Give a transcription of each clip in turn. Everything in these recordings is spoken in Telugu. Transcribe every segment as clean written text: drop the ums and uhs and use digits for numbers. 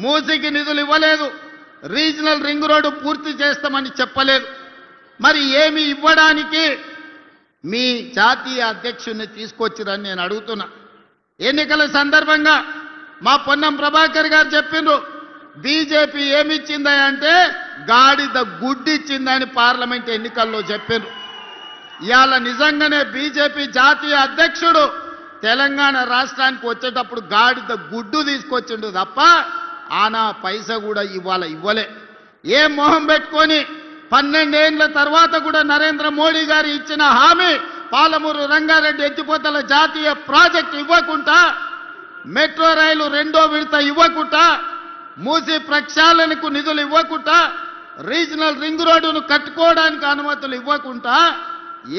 మూసికి నిధులు ఇవ్వలేదు, రీజనల్ రింగ్ రోడ్డు పూర్తి చేస్తామని చెప్పలేదు. మరి ఏమి ఇవ్వడానికి మీ జాతీయ అధ్యక్షుడిని తీసుకొచ్చిరని నేను అడుగుతున్నా. ఎన్నికల సందర్భంగా మా పొన్నం ప్రభాకర్ గారు చెప్పిండ్రు, బీజేపీ ఏమిచ్చిందా అంటే గాడిద గుడ్డిచ్చిందని పార్లమెంట్ ఎన్నికల్లో చెప్పిండ్రు. ఇవాళ నిజంగానే బీజేపీ జాతీయ అధ్యక్షుడు తెలంగాణ రాష్ట్రానికి వచ్చేటప్పుడు గాడిద గుడ్డు తీసుకొచ్చిండు తప్ప ఆనా పైసా కూడా ఇవాళ ఇవ్వలే. ఏ మొహం పెట్టుకొని 12 ఏళ్ల తర్వాత కూడా నరేంద్ర మోడీ గారు ఇచ్చిన హామీ పాలమూరు రంగారెడ్డి ఎత్తిపోతల జాతీయ ప్రాజెక్టు ఇవ్వకుండా, మెట్రో రైలు 2వ విడత ఇవ్వకుండా, మూసి ప్రక్షాళనకు నిధులు ఇవ్వకుండా, రీజనల్ రింగ్ రోడ్డును కట్టుకోవడానికి అనుమతులు ఇవ్వకుండా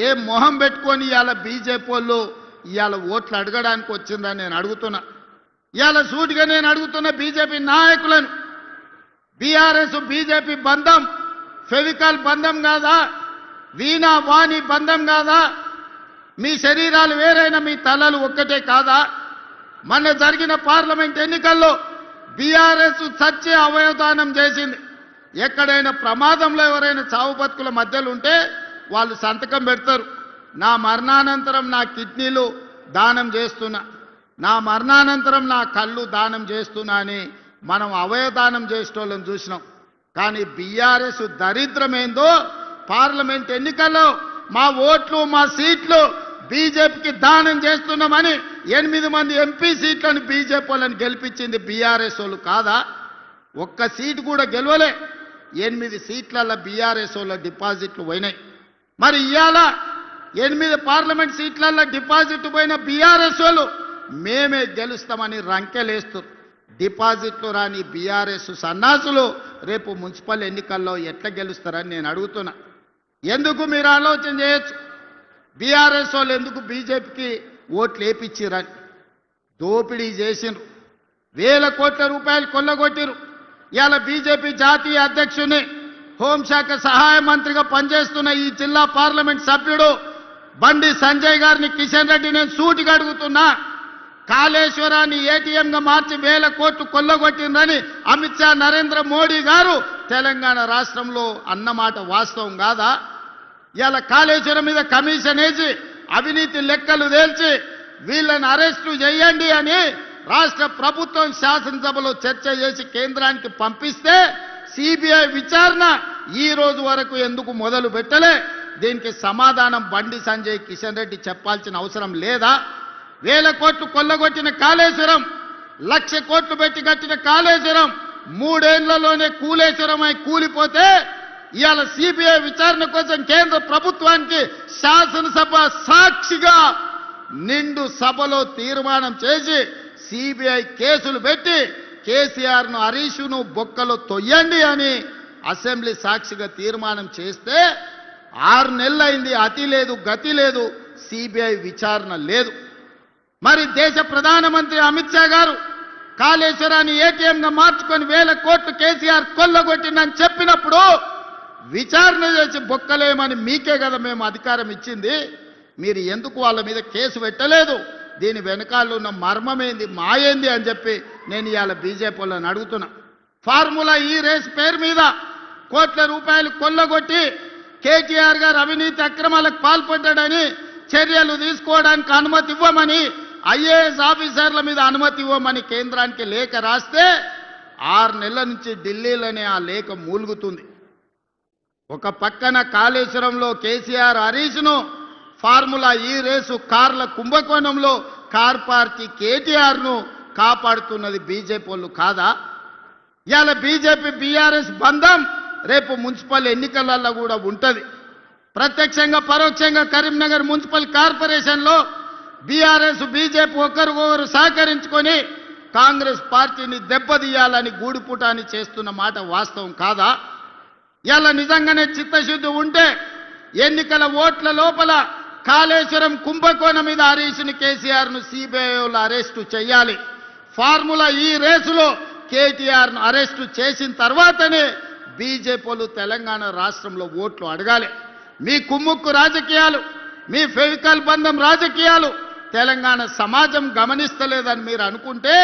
ఏ మొహం పెట్టుకొని ఇవాళ బీజేపీ వాళ్ళు ఇవాళ ఓట్లు అడగడానికి వచ్చిందని నేను అడుగుతున్నా. ఇవాళ సూటిగా నేను అడుగుతున్న బీజేపీ నాయకులను, బీఆర్ఎస్ బీజేపీ బంధం ఫెవికాల్ బంధం కాదా? వీణా వాణి బంధం కాదా? మీ శరీరాలు వేరైనా మీ తలలు ఒక్కటే కాదా? మొన్న జరిగిన పార్లమెంట్ ఎన్నికల్లో బీఆర్ఎస్ చచ్చే అవయవదానం చేసింది. ఎక్కడైనా ప్రమాదంలో ఎవరైనా చావు బతుకుల మధ్యలో ఉంటే వాళ్ళు సంతకం పెడతారు, నా మరణానంతరం నా కిడ్నీలు దానం చేస్తున్నా, నా మరణానంతరం నా కళ్ళు దానం చేస్తున్నా అని మనం అవయవదానం చేసేటోళ్ళని చూసినాం. కానీ బీఆర్ఎస్ దరిద్రమేందో పార్లమెంట్ ఎన్నికల్లో మా ఓట్లు మా సీట్లు బీజేపీకి దానం చేస్తున్నామని 8 మంది ఎంపీ సీట్లను బీజేపీ వాళ్ళని గెలిపించింది బీఆర్ఎస్ వాళ్ళు కాదా? ఒక్క సీటు కూడా గెలవలే. 8 సీట్లలో బీఆర్ఎస్ వాళ్ళ డిపాజిట్లు పోయినాయి. మరి ఇవాళ 8 పార్లమెంట్ సీట్లలో డిపాజిట్ పోయిన బీఆర్ఎస్ వాళ్ళు మేమే గెలుస్తామని రంకెలేస్తారు. డిపాజిట్లు రాని బీఆర్ఎస్ సన్నాసులు రేపు మున్సిపల్ ఎన్నికల్లో ఎట్లా గెలుస్తారని నేను అడుగుతున్నా. ఎందుకు మీరు ఆలోచన చేయొచ్చు, బీఆర్ఎస్ వాళ్ళు ఎందుకు బీజేపీకి ఓట్లు వేపించిరని. దోపిడీ చేసిండ్రు, వేల కోట్ల రూపాయలు కొల్లగొట్టిరు. ఇవాళ బీజేపీ జాతీయ అధ్యక్షుని, హోంశాఖ సహాయ మంత్రిగా పనిచేస్తున్న ఈ జిల్లా పార్లమెంట్ సభ్యుడు బండి సంజయ్ గారిని కిషన్ రెడ్డి నేను సూటిగా అడుగుతున్నా. కాళేశ్వరాన్ని ఏటీఎంగా మార్చి వేల కోట్లు కొల్లగొట్టిందని అమిత్ షా నరేంద్ర మోడీ గారు తెలంగాణ రాష్ట్రంలో అన్నమాట వాస్తవం కాదా? ఇలా కాళేశ్వరం మీద కమిషన్ వేసి అవినీతి లెక్కలు తేల్చి వీళ్ళని అరెస్టు చేయండి అని రాష్ట్ర ప్రభుత్వం శాసనసభలో చర్చ చేసి కేంద్రానికి పంపిస్తే సిబిఐ విచారణ ఈ రోజు వరకు ఎందుకు మొదలు పెట్టలే? దీనికి సమాధానం బండి సంజయ్ కిషన్ రెడ్డి చెప్పాల్సిన అవసరం లేదా? వేల కోట్లు కొల్లగొట్టిన కాళేశ్వరం, 1,00,000 కోట్లు పెట్టి కట్టిన కాళేశ్వరం 3 ఏళ్లలోనే కూలేశ్వరమై కూలిపోతే ఇవాళ సిబిఐ విచారణ కోసం కేంద్ర ప్రభుత్వానికి శాసనసభ సాక్షిగా నిండు సభలో తీర్మానం చేసి సిబిఐ కేసులు పెట్టి కేసీఆర్ను హరీష్ను బొక్కలో తొయ్యండి అని అసెంబ్లీ సాక్షిగా తీర్మానం చేస్తే 6 నెలలైంది, అతి లేదు గతి లేదు, సిబిఐ విచారణ లేదు. మరి దేశ ప్రధానమంత్రి అమిత్ షా గారు కాళేశ్వరాన్ని ఏటీఎంగా మార్చుకొని వేల కోట్లు కేసీఆర్ కొల్లగొట్టిందని చెప్పినప్పుడు విచారణ చేసి బొక్కలేమని మీకే కదా మేము అధికారం ఇచ్చింది. మీరు ఎందుకు వాళ్ళ మీద కేసు పెట్టలేదు? దీని వెనకాల ఉన్న మర్మమేంది, మాయేంది అని చెప్పి నేను ఇవాళ బీజేపీ వాళ్ళని అడుగుతున్నా. ఫార్ములా ఈ రేస్ పేరు మీద కోట్ల రూపాయలు కొల్లగొట్టి కేటీఆర్ గారు అవినీతి అక్రమాలకు పాల్పడ్డాడని చర్యలు తీసుకోవడానికి అనుమతి ఇవ్వమని, ఐఏఎస్ ఆఫీసర్ల మీద అనుమతి ఇవ్వమని కేంద్రానికి లేఖ రాస్తే 6 నెలల నుంచి ఢిల్లీలోనే ఆ లేఖ మూలుగుతుంది. ఒక పక్కన కాళేశ్వరంలో కేసీఆర్ హరీష్ను, ఫార్ములా ఈ రేసు కార్ల కుంభకోణంలో కార్ పార్టీ కేటీఆర్ను కాపాడుతున్నది బీజేపీ వాళ్ళు కాదా? ఇవాళ బీజేపీ బీఆర్ఎస్ బంధం రేపు మున్సిపల్ ఎన్నికలలో కూడా ఉంటుంది. ప్రత్యక్షంగా పరోక్షంగా కరీంనగర్ మున్సిపల్ కార్పొరేషన్లో బీఆర్ఎస్ బీజేపీ ఒకరికొకరు సహకరించుకొని కాంగ్రెస్ పార్టీని దెబ్బతీయాలని గూడుపుటాన్ని చేస్తున్న మాట వాస్తవం కాదా? ఇలా నిజంగానే చిత్తశుద్ధి ఉంటే ఎన్నికల ఓట్ల లోపల కాళేశ్వరం కుంభకోణం మీద హరీష్ను కేసీఆర్ను సిబిఐలో అరెస్టు చేయాలి. ఫార్ములా ఈ రేసులో కేటీఆర్ను అరెస్టు చేసిన తర్వాతనే బీజేపీలు తెలంగాణ రాష్ట్రంలో ఓట్లు అడగాలి. మీ కుమ్ముక్కు రాజకీయాలు, మీ ఫెవికల్ బంధం రాజకీయాలు తెలంగాణ సమాజం గమనిస్తలేదని మీరు అనుకుంటే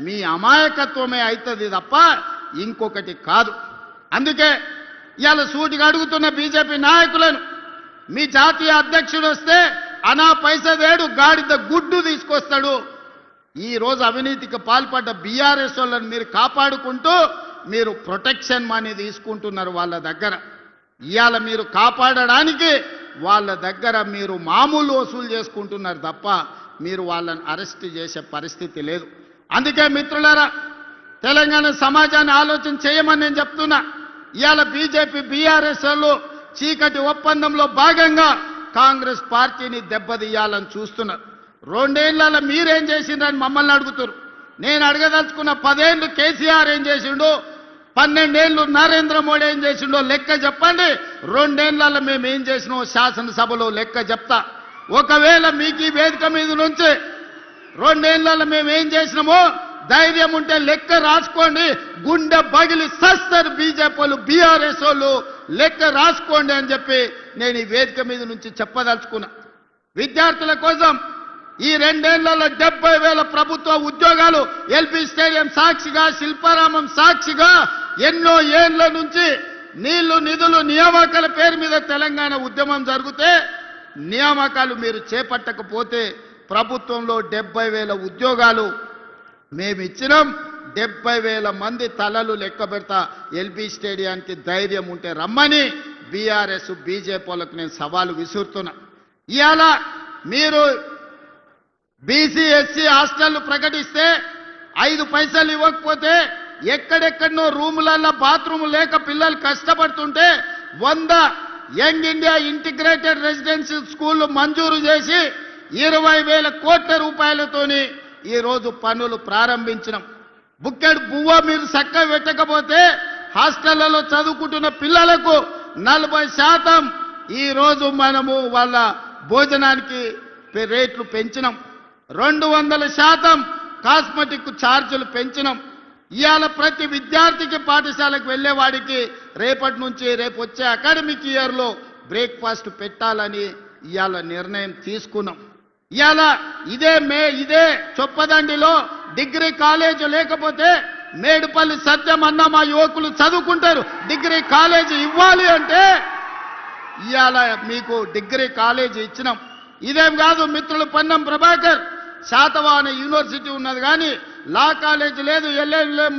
మీ అమాయకత్వమే అవుతుంది తప్ప ఇంకొకటి కాదు. అందుకే ఇవాళ సూటిగా అడుగుతున్న బీజేపీ నాయకులను, మీ జాతీయ అధ్యక్షుడు వస్తే అనా పైసా దేడు గాడిద గుడ్డు తీసుకొస్తాడు. ఈ రోజు అవినీతికి పాల్పడ్డ బీఆర్ఎస్ వాళ్ళని మీరు కాపాడుకుంటూ మీరు ప్రొటెక్షన్ మనీ తీసుకుంటున్నారు వాళ్ళ దగ్గర. ఇవాళ మీరు కాపాడడానికి వాళ్ళ దగ్గర మీరు మామూలు వసూలు చేసుకుంటున్నారు తప్ప మీరు వాళ్ళని అరెస్ట్ చేసే పరిస్థితి లేదు. అందుకే మిత్రులారా, తెలంగాణ సమాజాన్ని ఆలోచన చేయమని నేను చెప్తున్నా. ఇవాళ బీజేపీ బీఆర్ఎస్ వాళ్ళు చీకటి ఒప్పందంలో భాగంగా కాంగ్రెస్ పార్టీని దెబ్బతీయాలని చూస్తున్నారు. 2 ఏళ్లలో మీరేం చేసిండ్రని మమ్మల్ని అడుగుతారు. నేను అడగదలుచుకున్న 10 ఏళ్ళు కేసీఆర్ ఏం చేసిండు, 12 ఏళ్ళు నరేంద్ర మోడీ ఏం చేసిండో లెక్క చెప్పండి. 2 ఏళ్లలో మేము ఏం చేసినామో శాసనసభలో లెక్క చెప్తా. ఒకవేళ మీకు ఈ వేదిక మీద నుంచి 2 ఏళ్లలో మేము ఏం చేసినామో ధైర్యం ఉంటే లెక్క రాసుకోండి. గుండె బగిలి సస్తారు బీజేపీ వాళ్ళు, బీఆర్ఎస్ వాళ్ళు. లెక్క రాసుకోండి అని చెప్పి నేను ఈ వేదిక మీద నుంచి చెప్పదలుచుకున్నా. విద్యార్థుల కోసం ఈ 2 ఏళ్లలో 70,000 ప్రభుత్వ ఉద్యోగాలు ఎల్బీ స్టేడియం సాక్షిగా, శిల్పారామం సాక్షిగా ఎన్నో ఏళ్ల నుంచి నీళ్లు నిధులు నియామకాల పేరు మీద తెలంగాణ ఉద్యమం జరిగితే నియామకాలు మీరు చేపట్టకపోతే ప్రభుత్వంలో 70,000 ఉద్యోగాలు మేము ఇచ్చినాం. 70,000 మంది తలలు లెక్క పెడతా. ఎల్బీ స్టేడియానికి ధైర్యం ఉంటే రమ్మని బీఆర్ఎస్ బీజేపీ వాళ్ళకు నేను సవాలు విసురుతున్నా. ఇవాళ మీరు బీసీ ఎస్సీ హాస్టళ్లు ప్రకటిస్తే 5 పైసలు ఇవ్వకపోతే ఎక్కడెక్కడనో రూములలో బాత్రూమ్ లేక పిల్లలు కష్టపడుతుంటే 100 యంగ్ ఇండియా ఇంటిగ్రేటెడ్ రెసిడెన్షియల్ స్కూళ్లు మంజూరు చేసి 20,000 కోట్ల రూపాయలతోని ఈ రోజు పనులు ప్రారంభించినాం. బుక్కెడు బువ్వ మీరు చక్కగా పెట్టకపోతే హాస్టళ్లలో చదువుకుంటున్న పిల్లలకు 40% ఈ రోజు మనము వాళ్ళ భోజనానికి రేట్లు పెంచినాం. 200% కాస్మెటిక్ ఛార్జీలు పెంచినాం. ఇవాళ ప్రతి విద్యార్థికి పాఠశాలకు వెళ్ళేవాడికి రేపటి నుంచి రేపు వచ్చే అకాడమిక్ ఇయర్లో బ్రేక్ఫాస్ట్ పెట్టాలని ఇవాళ నిర్ణయం తీసుకున్నాం. ఇవాళ ఇదే చొప్పదండిలో డిగ్రీ కాలేజ్ లేకపోతే మేడుపల్లి సత్యం అన్న మా యువకులు చదువుకుంటారు. డిగ్రీ కాలేజీ ఇవ్వాలి అంటే ఇవాళ మీకు డిగ్రీ కాలేజీ ఇచ్చినాం. ఇదేం కాదు మిత్రులు, పొన్నం ప్రభాకర్ శాతవాహన యూనివర్సిటీ ఉన్నది కానీ లా కాలేజీ లేదు, ఎల్ఏ